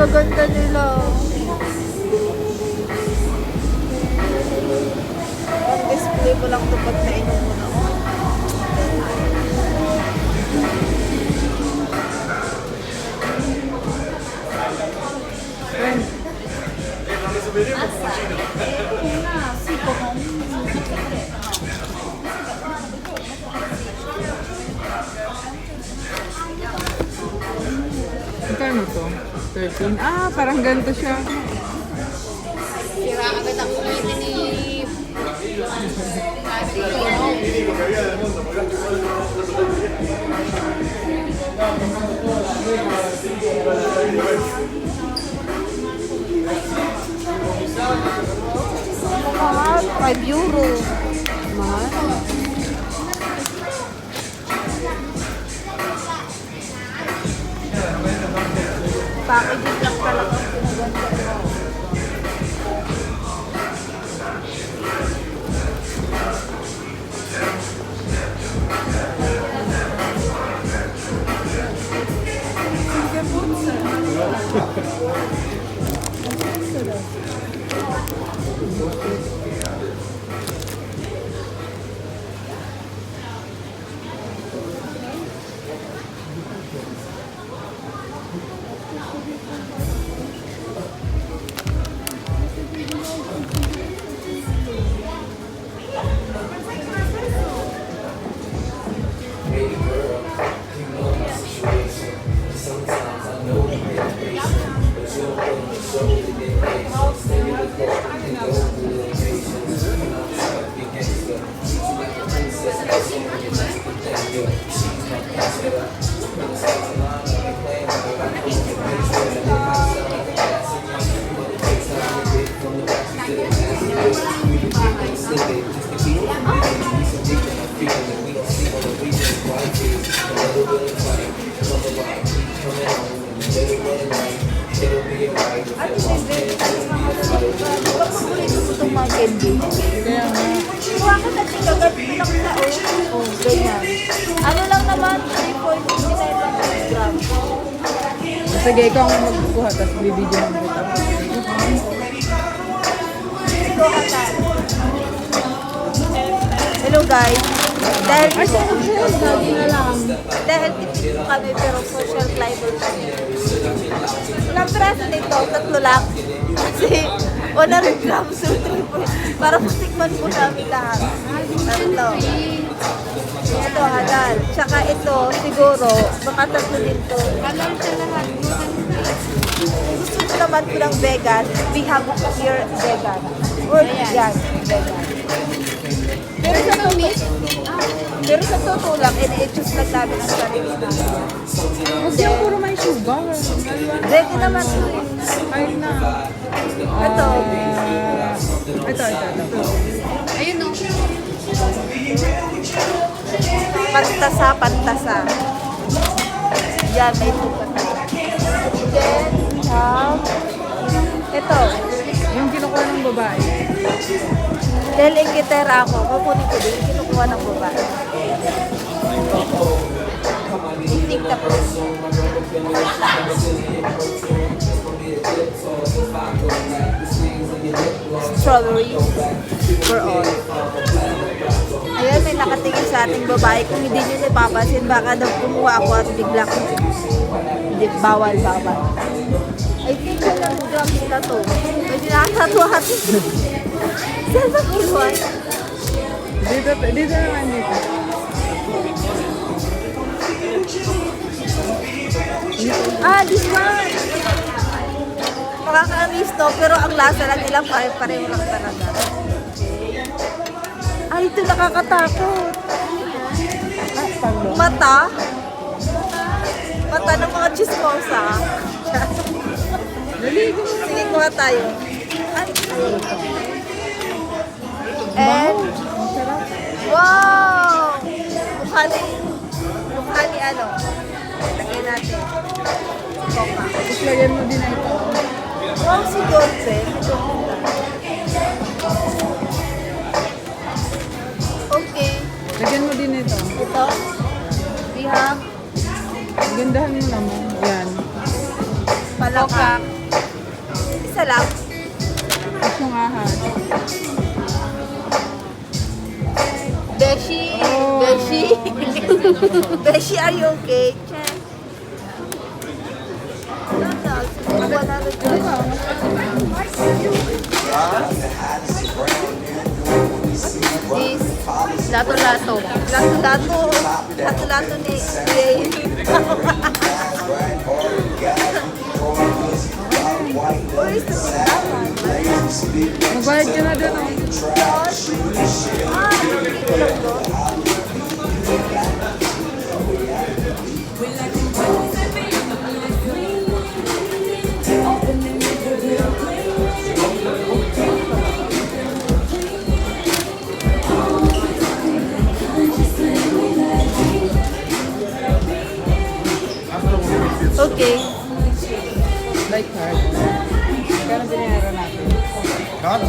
gaganda nila. Ang display ko lang ito pag nainom mo na. Magkano to? 13? Ah, parang ganito siya. Sira agad ang kumili ni... Mahal, 5 euro. Mahal. Packaging lang talaga ang pinaganda. Kaya nga. Kuha ko na tigagat bilang tao. Oh, ganyan. Ano lang naman, 3.59 grams. Sige, ikaw ang magkukuha, tapos bibidyo ng buta. Hello guys. Dahil Ay, sabi na lang. dahil tipid po kami pero social climber kami. Walang praso nito, tatlo lang. Kasi 100 grams or 3. Para matikman po namin lahat. Tatlo. Ito, halal. Tsaka ito, siguro, baka tatlo din to. Halal siya lahat. Gusto ko naman po ng vegan. We have here vegan. Or yan, vegan. Pero sa totoo lang, i-choose lang namin ang sarili namin. Kasi yung puro may sugar. Ready naman to eh. Kahit na. Ito. Ito. Ayun o. Pantasa. Yan, may tupat. Then, ito. Yung kinukuha ng babae. Dahil ingitera ako, kukunin ko din, kinukuha ng babae. Itik na po. Strawberry for all. Ayan, may nakatingin sa ating babae. Kung hindi nyo napapansin, baka daw kumuha ako at bigla ko. Hindi, bawal. I think ilang grams na to. Pwede nakakatuhat. Saan ba kinuha? Dito naman dito. This one! Makaka-amis to, pero ang lasa lang nila pareho lang talaga. Ay, ito nakakatakot. Mata ng mga chismosa. Sige, kuha tayo. Ay, and, wow! Mukha ni ano. Lagyan natin. Coca. Tapos lagyan mo din na ito. Wow, si Dolce. Okay. Lagyan mo din ito. Ito. We have Gandahan mo naman. Yan. lang Coca. ha. Isa lang. Yung ahas. Beshi! Oh. Beshi! Beshi, are you okay? Check. This lato-lato. Lato-lato. Lato-lato ni Jay. Uy, naman. Magbayad ka na doon. Okay. Like card. Kaya binayaran natin. Card?